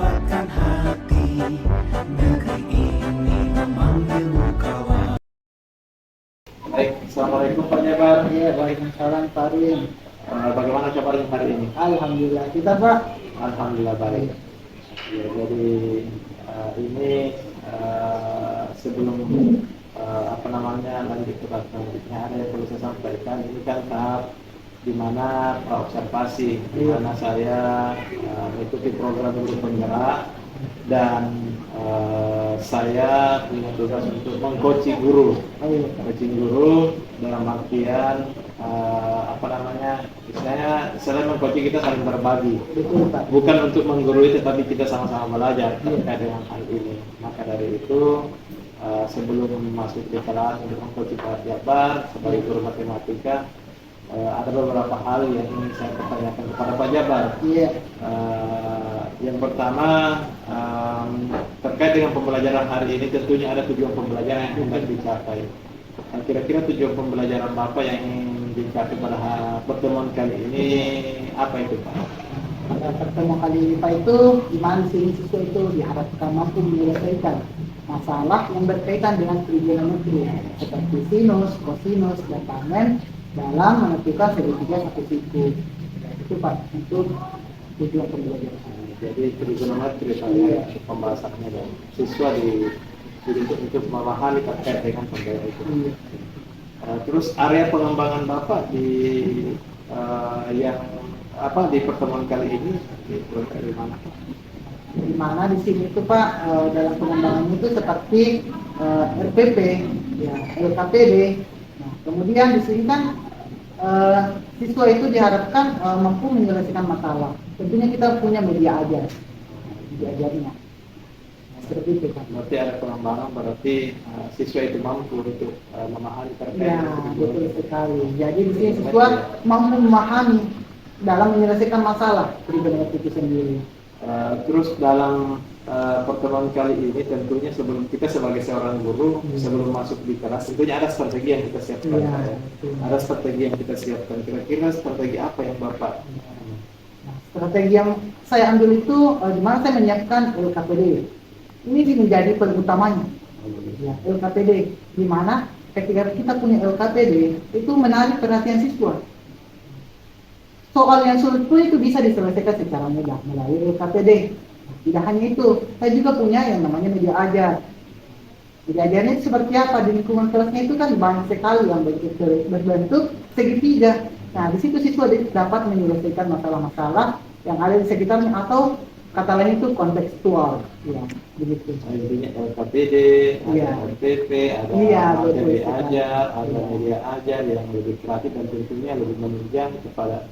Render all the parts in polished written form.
menyuarakan hati, negeri ini memanggilmu kawan. Baik, assalamualaikum Pak Jabar. Iya, waalaikumsalam Pak Rin. Bagaimana kabarnya hari ini? Alhamdulillah, kita Pak. Alhamdulillah baik. Ya, jadi ini sebelum lanjut ke tahap selanjutnya, ada yang perlu saya sampaikan. Ini kan tahap di mana observasi, di mana saya mengikuti program guru penggerak dan saya punya tugas untuk mengcoaching guru. Coaching guru dalam artian istilahnya selain mengcoaching kita saling berbagi. Betul Pak. Bukan untuk menggurui, tetapi kita sama-sama belajar terkait dengan hal ini. Maka dari itu sebelum masuk ke kelas untuk mengcoaching Pak Jabar sebagai guru matematika, ada beberapa hal yang ingin saya pertanyakan kepada Pak Jabar. Iya. Yang pertama, terkait dengan pembelajaran hari ini, tentunya ada tujuan pembelajaran yang hendak dicapai. Kira-kira tujuan pembelajaran Bapak yang ingin dicapai pada pertemuan kali ini apa itu Pak? Pada pertemuan kali ini Pak itu, di mana sini siswa itu diharapkan mampu menyelesaikan masalah yang berkaitan dengan trigonometri seperti sinus, kosinus, dan tangent dalam menentukan segitiga satu siku. Itu Pak, untuk tujuan pembelajaran. Jadi trigonometri saya pembahasannya dan siswa dididik untuk memahami terkait dengan pembelajaran itu. Terus area pengembangan Bapak di di pertemuan kali ini dari mana? Di mana di sini itu Pak, dalam pengembangan itu seperti RPP, ya, LKPD. Nah, kemudian di sini kan siswa itu diharapkan mampu menyelesaikan masalah. Tentunya kita punya media ajar, media ajarnya. Nah, seperti itu kan. Berarti ada pengembangan, berarti siswa itu mampu untuk memahami terkait. Ya, betul sekali. Jadi di sini siswa mampu memahami dalam menyelesaikan masalah trigonometri itu sendiri. Terus dalam pertemuan kali ini tentunya sebelum kita sebagai seorang guru sebelum masuk di kelas tentunya ada strategi yang kita siapkan. Ada strategi yang kita siapkan. Kira-kira strategi apa yang Bapak? Strategi yang saya ambil itu di mana saya menyiapkan LKPD. Ini menjadi poin utamanya. Ya, LKPD di mana ketika kita punya LKPD itu menarik perhatian siswa. Soal yang sulit pun itu bisa diselesaikan secara mudah melalui LKPD. Tidak hanya itu, saya juga punya yang namanya media ajar. Media ajarnya seperti apa? Di lingkungan kelasnya itu kan banyak sekali yang berbentuk segitiga. Nah, di situ siswa dapat menyelesaikan masalah-masalah yang ada di sekitarnya atau kata lain itu kontekstual. Ya, begitu. Intinya LKPD, ada RPP, ada media ajar, ada media ajar yang lebih kreatif dan tentunya lebih menunjang kepada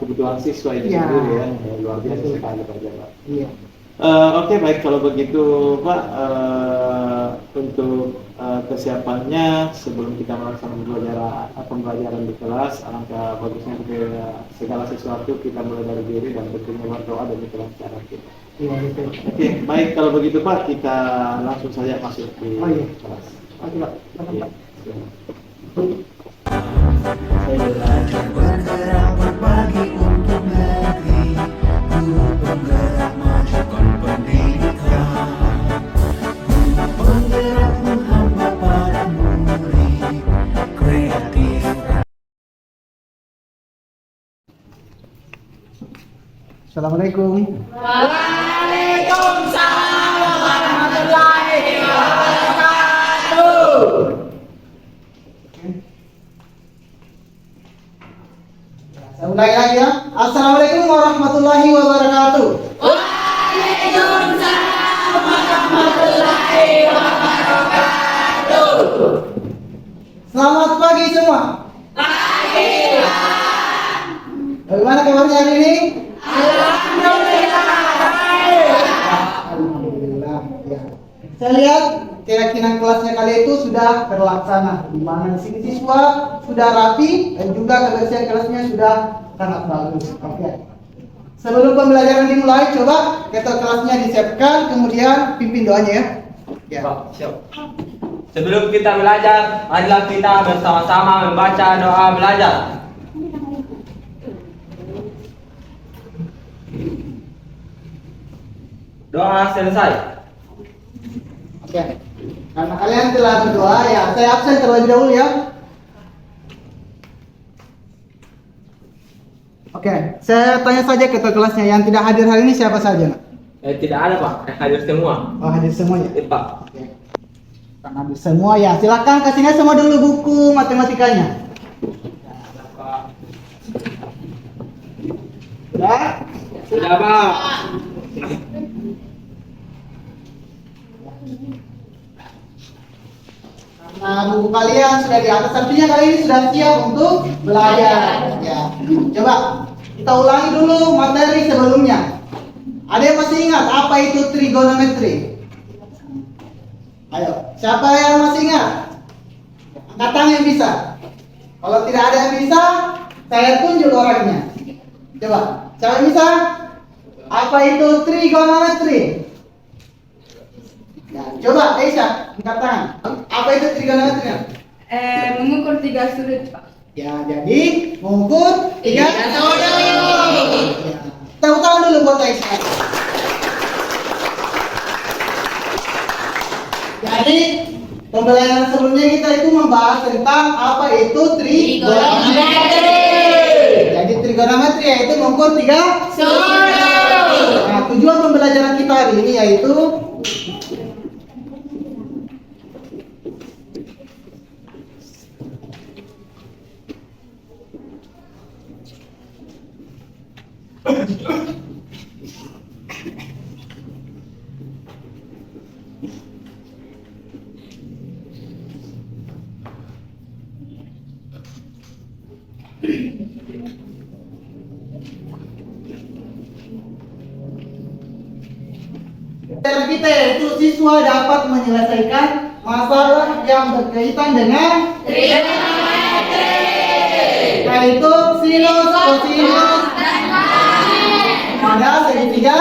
kebutuhan siswa itu sendiri ya. Luar biasa sekali Pak Jabar. Iya. Oke, baik kalau begitu Pak, untuk kesiapannya sebelum kita melaksanakan pembelajaran di kelas, alangkah bagusnya segala sesuatu kita mulai dari diri dan tentunya berdoa demi kelancaran kita. Iya, betul. Oke, baik kalau begitu Pak, kita langsung saja masuk di kelas. Oke Pak. Belajar bergerak berbagi untuk negeri, guru penggerak majukan pendidikan, guru penggerak menghamba para murid kreatif. Assalamualaikum. Waalaikumsalam warahmatullahi wabarakatuh. Saya ulangi lagi ya. Assalamualaikum warahmatullahi wabarakatuh. Waalaikumsalam warahmatullahi wabarakatuh. Selamat pagi semua. Pagi. Bagaimana kabarnya hari ini? Alhamdulillah. Alhamdulillah. Ya. Saya lihat keyakinan kelasnya kalian itu sudah terlaksana, di mana di sini siswa sudah rapi dan juga kebersihan kelasnya sudah sangat bagus. Oke. Sebelum pembelajaran dimulai, coba ketua kelasnya disiapkan, kemudian pimpin doanya ya. Ya. Siap. Sebelum kita belajar, marilah kita bersama-sama membaca doa belajar. Doa selesai. Oke. Karena kalian telah berdoa ya, saya absen terlebih dahulu ya. Oke, saya tanya saja ke kelasnya yang tidak hadir hari ini siapa saja? Nak? Tidak ada Pak, hadir semua. Oh, hadir semuanya. Pak. Oke. Kan hadir semua ya. Silakan kasihnya semua dulu buku matematikanya. Sudah? Sudah Pak. Nah, buku kalian sudah di atas, artinya kalian ini sudah siap untuk belajar. Ya, coba kita ulangi dulu materi sebelumnya. Ada yang masih ingat apa itu trigonometri? Ayo, siapa yang masih ingat? Angkat tangan yang bisa. Kalau tidak ada yang bisa, saya tunjuk orangnya. Coba, siapa yang bisa? Apa itu trigonometri? Ya, coba Aisyah, angkat tangan. Apa itu trigonometri? Mengukur 3 sudut, Pak. Ya, jadi mengukur 3 sudut. Ya. Tepuk tangan dulu buat Aisyah. Jadi pembelajaran sebelumnya kita itu membahas tentang apa itu trigonometri. Jadi trigonometri yaitu mengukur 3 sudut. Nah, tujuan pembelajaran kita hari ini yaitu kita yaitu siswa dapat menyelesaikan masalah yang berkaitan dengan Trigonometri. yaitu sinus, kosinus pada segitiga.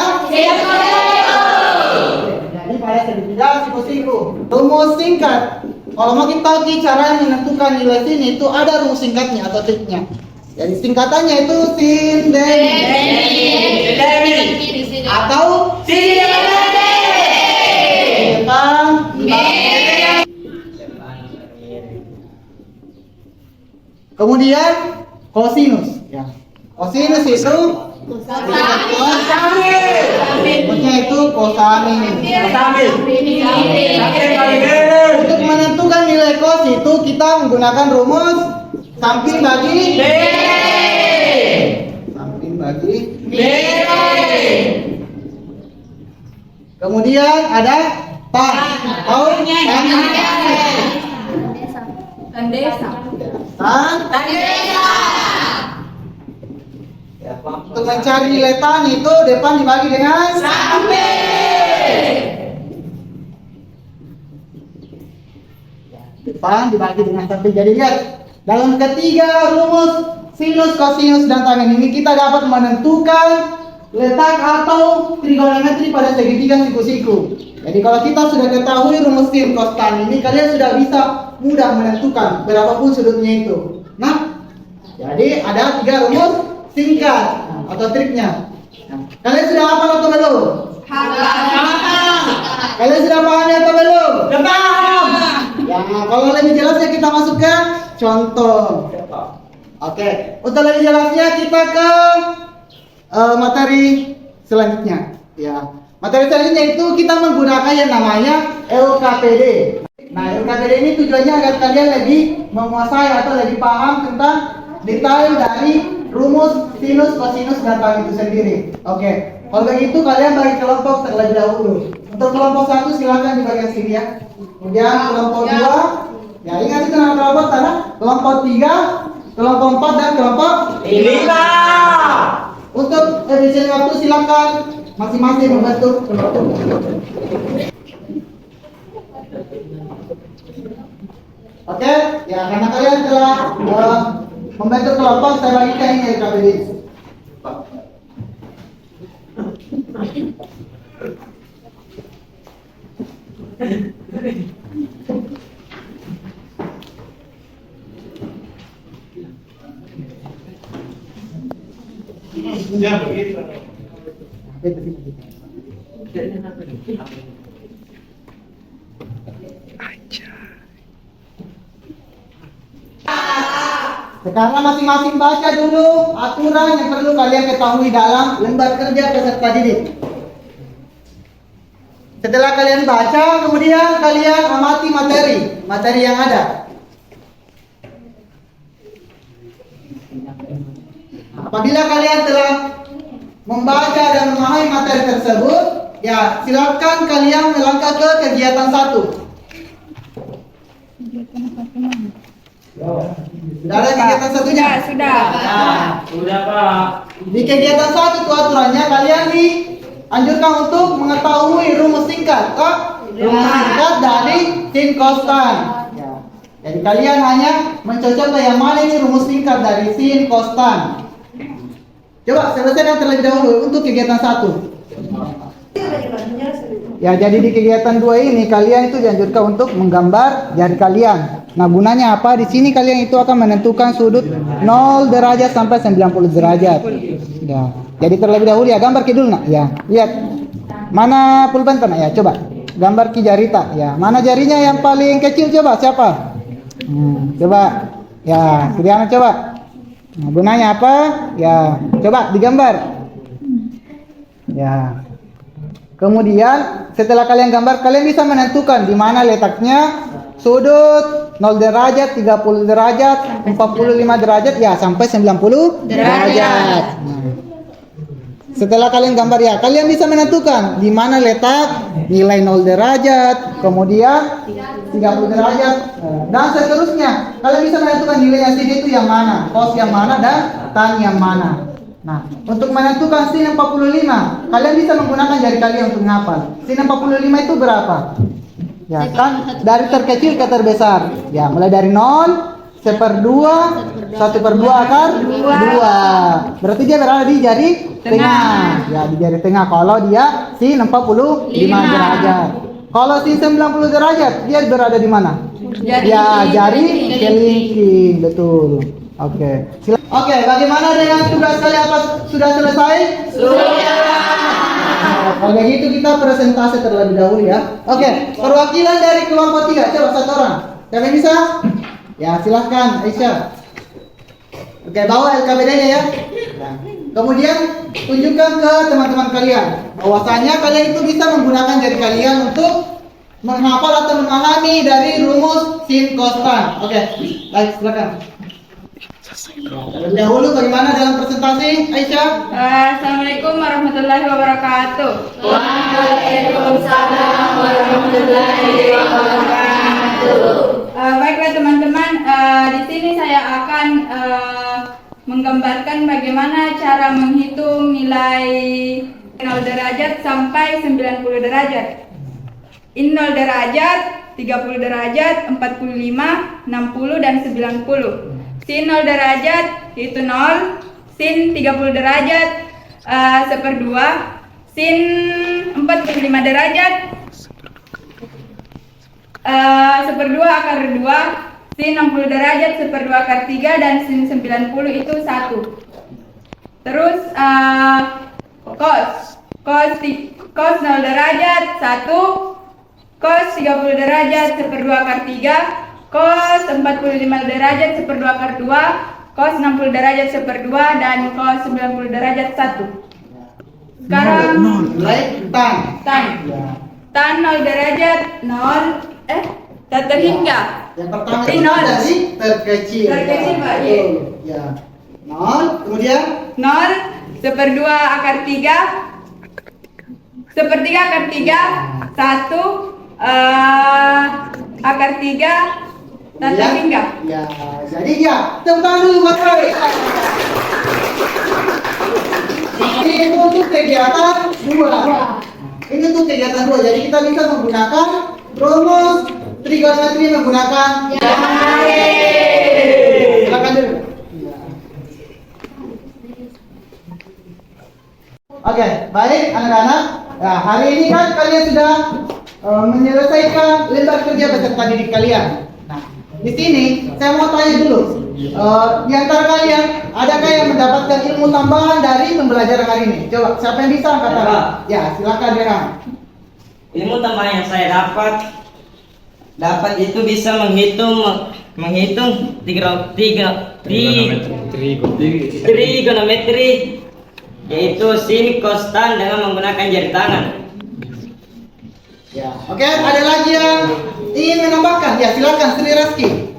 Jadi pada segitiga siku-siku. Rumus singkat. Kalau mau kita tahu cara menentukan nilai sin itu ada rumus singkatnya atau triknya. Jadi singkatannya itu sin atau kemudian kosinus. Ya. Kosinus itu rumusnya itu kosamin. Untuk menentukan nilai kos itu kita menggunakan rumus samping bagi samping bagi. Kemudian ada tan atau Tandesa. tan. Untuk mencari nilai tan itu depan dibagi dengan depan dibagi dengan samping. Jadi lihat dalam ketiga rumus sinus, kosinus, dan tangen ini kita dapat menentukan letak atau trigonometri pada segitiga siku-siku. Jadi kalau kita sudah ketahui rumus sin, cos, tan ini, kalian sudah bisa mudah menentukan berapapun sudutnya itu. Nah, jadi ada 3 rumus singkat atau triknya. Nah, kalian sudah hafal atau belum? Kalian sudah paham atau belum? Paham. Ya, kalau lebih jelasnya kita masuk ke contoh. Oke, untuk lebih jelasnya kita ke materi selanjutnya. Ya, materi selanjutnya itu kita menggunakan yang namanya LKPD. Nah, LKPD ini tujuannya agar kalian lebih menguasai atau lebih paham tentang detail dari rumus sinus, kosinus, dan tan itu sendiri. Oke, kalau begitu kalian bagi kelompok terlebih dahulu. Untuk kelompok 1 silakan di bagian sini ya. Kemudian kelompok 2, ya ingat itu nama kelompok karena kelompok 3, kelompok 4 dan kelompok 5. Untuk efisiensi waktu silakan masing-masing membentuk kelompok. Oke, ya karena kalian telah membentuk kelompok, saya bagikan ini LKPD. Ya begitu. Sekarang masing-masing baca dulu aturan yang perlu kalian ketahui dalam lembar kerja peserta didik. Setelah kalian baca, kemudian kalian amati materi yang ada. Apabila kalian telah membaca dan memahami materi tersebut, ya silakan kalian melangkah ke kegiatan 1. Sudah ada kegiatan satunya? Sudah. Sudah, Pak. Di kegiatan 1 itu aturannya kalian dianjurkan untuk mengetahui rumus singkat, rumus singkat dari sin kostan. Ya. Jadi kalian hanya mencocokkan yang mana ini rumus singkat dari sin kostan. Coba selesaikan terlebih dahulu untuk kegiatan 1. Ya, jadi di kegiatan 2 ini kalian itu dianjurkan untuk menggambar jari kalian. Nah, gunanya apa? Di sini kalian itu akan menentukan sudut 0 derajat sampai 90 derajat. Ya. Jadi terlebih dahulu ya gambar ke dulu nak. Ya, lihat. Mana pulpen nak ya? Coba. Gambar ki jari tak. Ya, mana jarinya yang paling kecil coba? Siapa? Coba. Ya, Suriana coba. Nah, gunanya apa? Ya, coba digambar. Ya. Kemudian setelah kalian gambar, kalian bisa menentukan di mana letaknya sudut 0 derajat, 30 derajat, 45 derajat, ya sampai 90 derajat. Nah, setelah kalian gambar ya, kalian bisa menentukan di mana letak nilai 0 derajat, kemudian 30 derajat, dan seterusnya. Kalian bisa menentukan nilai sini itu yang mana, cos yang mana, dan tan yang mana. Nah, untuk menentukan sin 45, kalian bisa menggunakan jari kalian untuk menghafal. Sin 45 itu berapa? Ya kan, dari terkecil ke terbesar. Ya, mulai dari 0, 1/2, 1/2 akar 2. Berarti dia berada di jari tengah. Ya, di jari tengah. Kalau dia sin 45 derajat. Kalau sin 90 derajat, dia berada di mana? Ya, jari kelingking. Betul. Oke. Oke, bagaimana dengan tugas kalian? Apa sudah selesai? Sudah. Kalau gitu kita presentasi terlebih dahulu ya. Oke, perwakilan dari kelompok 3, coba satu orang. Siapa yang bisa? Ya, silahkan Aisyah. Oke, bawa LKPD-nya ya. Kemudian tunjukkan ke teman-teman kalian bahwasanya kalian itu bisa menggunakan jari kalian untuk menghafal atau memahami dari rumus sin kostan. Oke, baik, silakan. Terlebih dahulu bagaimana dalam presentasi Aisyah? Assalamualaikum warahmatullahi wabarakatuh. Waalaikumsalam warahmatullahi wabarakatuh. Baiklah teman-teman, di sini saya akan menggambarkan bagaimana cara menghitung nilai 0 derajat sampai 90 derajat. Ini 0 derajat, 30 derajat, 45, 60, dan 90. Sin 0 derajat itu 0, sin 30 derajat 1/2, sin 45 derajat 1/2 akar 2, sin 60 derajat 1/2 akar 3, dan sin 90 itu 1. Terus cos 0 derajat 1, cos 30 derajat 1/2 akar 3, cos 45 derajat 1/2 akar 2, cos 60 derajat 1/2, dan cos 90 derajat 1. Sekarang Mulai tan. tan 0 derajat 0 tak terhingga. Yang pertama Ini itu nol. dari terkecil. Terkecil, Pak, Betul. iya. Ya. 0, kemudian 0 1/2 akar 3, 1/3 akar 3, 1 akar 3 tak terhingga. Ya, jadi ya, tepuk tangan dulu buat kami. Ini untuk kegiatan 2. Ini untuk kegiatan 2. Jadi kita bisa menggunakan rumus trigonometri menggunakan jari. Silakan dulu. Oke, baik anak-anak. Nah, hari ini kan kalian sudah menyelesaikan lembar kerja peserta didik kalian. Nah, di sini saya mau tanya dulu, Di antara kalian, adakah yang mendapatkan ilmu tambahan dari pembelajaran hari ini? Coba, siapa yang bisa angkat tangan? Ya, silakan Rehan. Ilmu tambahan yang saya dapat itu bisa menghitung trigonometri, yaitu sin, cos, tan dengan menggunakan jari tangan. Ya, oke, ada lagi yang ingin menambahkan? Ya, silakan Sri Raski.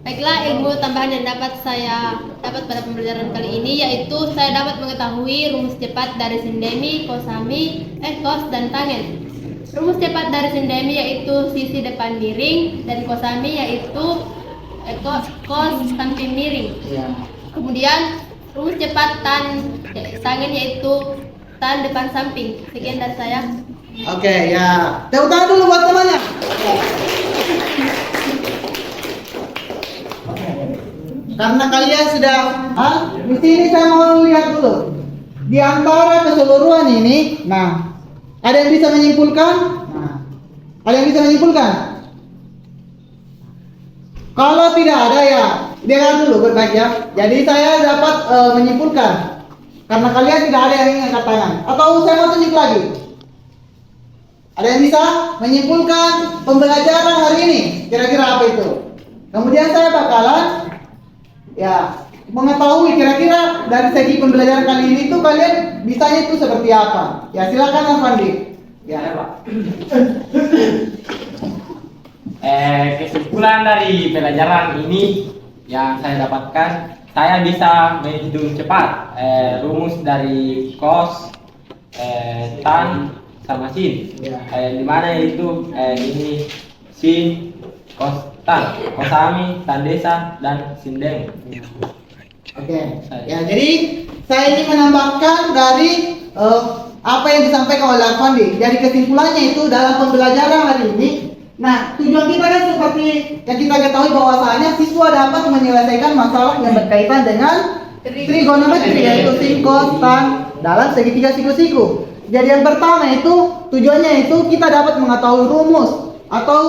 Baiklah, ilmu tambahan yang saya dapat pada pembelajaran kali ini yaitu saya dapat mengetahui rumus cepat dari sindemi, cos dan tangen. Rumus cepat dari sindemi yaitu sisi depan miring dan kosami yaitu cos samping miring. Ya. Kemudian rumus cepat tangen yaitu tan depan samping. Sekian dari saya. Oke, ya. Tepuk tangan dulu buat temannya. Karena kalian sudah, di sini saya mau lihat dulu. Di antara keseluruhan ini, nah, ada yang bisa menyimpulkan? Nah, ada yang bisa menyimpulkan? Kalau tidak ada ya, dengar dulu baik-baik ya. Jadi saya dapat menyimpulkan. Karena kalian tidak ada yang ingin angkat tangan. Atau saya mau tunjuk lagi. Ada yang bisa menyimpulkan pembelajaran hari ini? Kira-kira apa itu? Kemudian saya bakalan mengetahui kira-kira dari segi pembelajaran kali ini tuh kalian bisanya itu seperti apa? Ya silakan Mas Fandi. Ya, Pak. Kesimpulan dari pelajaran ini yang saya dapatkan, saya bisa menghitung cepat rumus dari cos, tan, sama sin. Di mana itu ini sin, cos, tan, kosami, tan desa, dan sindeng. Oke. Ya, jadi saya ingin menambahkan dari apa yang disampaikan oleh Arfandi. Jadi kesimpulannya itu dalam pembelajaran hari ini. Nah, tujuan kita kan seperti yang kita ketahui bahwasanya siswa dapat menyelesaikan masalah yang berkaitan dengan trigonometri yaitu sin, cos, tan dalam segitiga siku-siku. Jadi yang pertama itu tujuannya itu kita dapat mengetahui rumus atau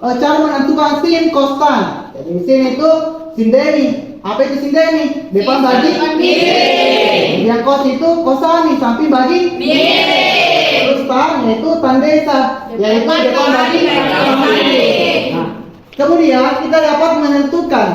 cara menentukan sin, cos, tan. Jadi sin itu sindemi. Apa itu sindemi? Depan bagi miring. Yang cos itu kosami, samping bagi miring. Terus tan yaitu tandesa, yaitu depan bagi miring. Nah, kemudian kita dapat menentukan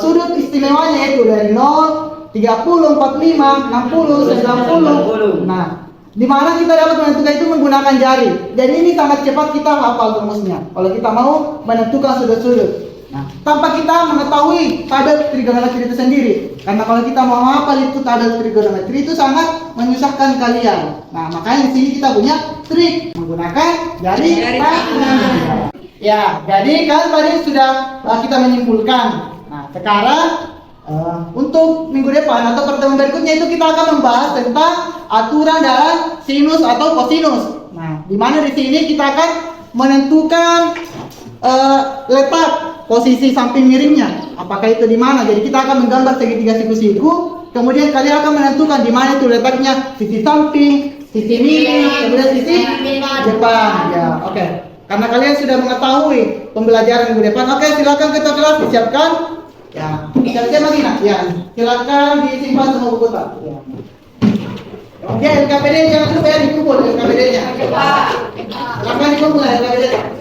sudut istimewanya yaitu dari 0, 30, 45, 60, 90. Nah, di mana kita dapat menentukan itu menggunakan jari. Dan ini sangat cepat kita hafal rumusnya. Kalau kita mau menentukan sudut-sudut. Nah, tanpa kita mengetahui tabel trigonometri itu sendiri. Karena kalau kita mau hafal itu tabel trigonometri itu sangat menyusahkan kalian. Nah, makanya di sini kita punya trik menggunakan jari tangan. Ya, jadi kan tadi sudah kita menyimpulkan. Nah, sekarang untuk minggu depan atau pertemuan berikutnya itu kita akan membahas tentang aturan dalam sinus atau kosinus. Nah, di mana di sini kita akan menentukan letak posisi samping miringnya. Apakah itu di mana? Jadi kita akan menggambar segitiga siku-siku. Kemudian kalian akan menentukan di mana itu letaknya sisi samping, sisi miring, kemudian sisi depan. Ya, oke. Karena kalian sudah mengetahui pembelajaran minggu depan. Oke, silakan ketua kelas disiapkan. Ya, siap-siap lagi nak. Ya, silakan disimpan semua buku tak. Ya. Oke, LKPD jangan lupa ya dikumpul LKPD-nya. Silakan dikumpul LKPD.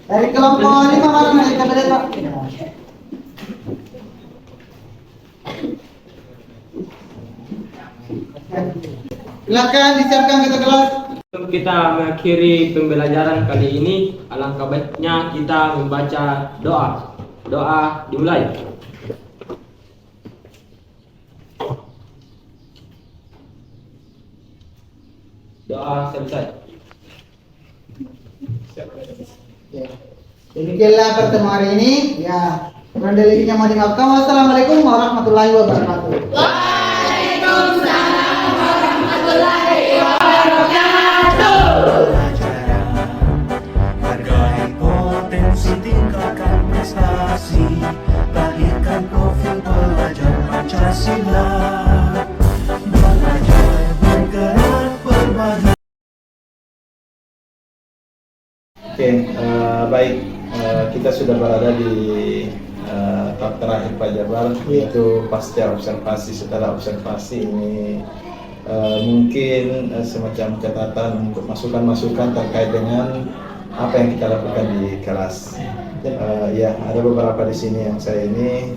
Dari kelompok 5 mana LKPD Pak? Silakan disiapkan ketua kelas. Sebelum kita mengakhiri pembelajaran kali ini, alangkah baiknya kita membaca doa. Doa dimulai. Doa selesai. Ya. Demikianlah pertemuan hari ini. Ya, kurang lebihnya mohon dimaafkan. Wassalamualaikum warahmatullahi wabarakatuh. Waalaikumsalam warahmatullahi wabarakatuh. Pelajaran hargai potensi, tingkatkan prestasi, lahirkan profil pelajar Pancasila, belajar bergerak berbagi. Oke, baik. kita sudah berada di tahap terakhir Pak Jabar, itu pasca observasi. Setelah observasi ini mungkin semacam catatan untuk masukan-masukan terkait dengan apa yang kita lakukan di kelas. Ya, ada beberapa di sini yang saya ini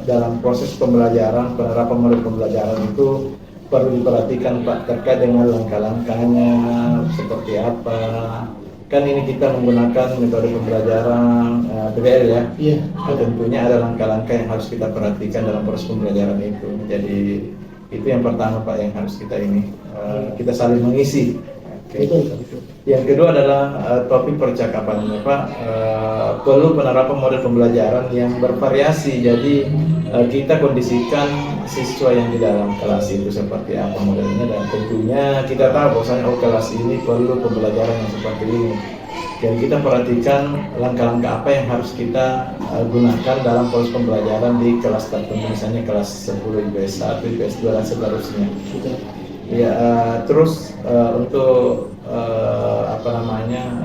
dalam proses pembelajaran, penerapan model pembelajaran itu perlu diperhatikan Pak, terkait dengan langkah-langkahnya seperti apa. Kan ini kita menggunakan metode pembelajaran PBL ya. Iya. Tentunya ada langkah-langkah yang harus kita perhatikan dalam proses pembelajaran itu. Jadi itu yang pertama Pak yang harus kita ini kita saling mengisi. Oke. Yang kedua adalah topik percakapannya Pak, perlu penerapan model pembelajaran yang bervariasi. Jadi kita kondisikan siswa yang di dalam kelas itu seperti apa modelnya, dan tentunya kita tahu bahwasanya kelas ini perlu pembelajaran yang seperti ini. Dan kita perhatikan langkah-langkah apa yang harus kita gunakan dalam proses pembelajaran di kelas tertentu, misalnya kelas 10 IPS 1, IPS 2 dan seterusnya. Ya, terus untuk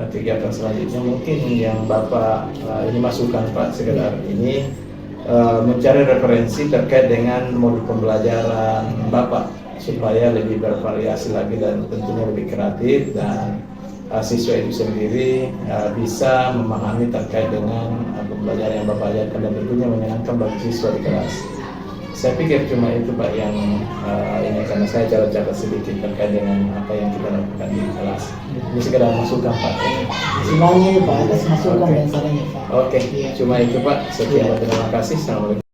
kegiatan selanjutnya mungkin yang Bapak ini masukkan Pak, sekedar ini mencari referensi terkait dengan modul pembelajaran Bapak supaya lebih bervariasi lagi dan tentunya lebih kreatif, dan siswa itu sendiri bisa memahami terkait dengan pembelajaran yang Bapak ajarkan dan tentunya menyenangkan bagi siswa di kelas. Saya pikir cuma itu Pak yang ini, karena saya catat-catat sedikit terkait dengan apa yang kita lakukan di kelas. Ini sekedar masukan Pak. Semuanya Pak, atas masukan Oke. dan sarannya Pak. Oke, cuma itu Pak. Sekian, terima kasih. Assalamualaikum.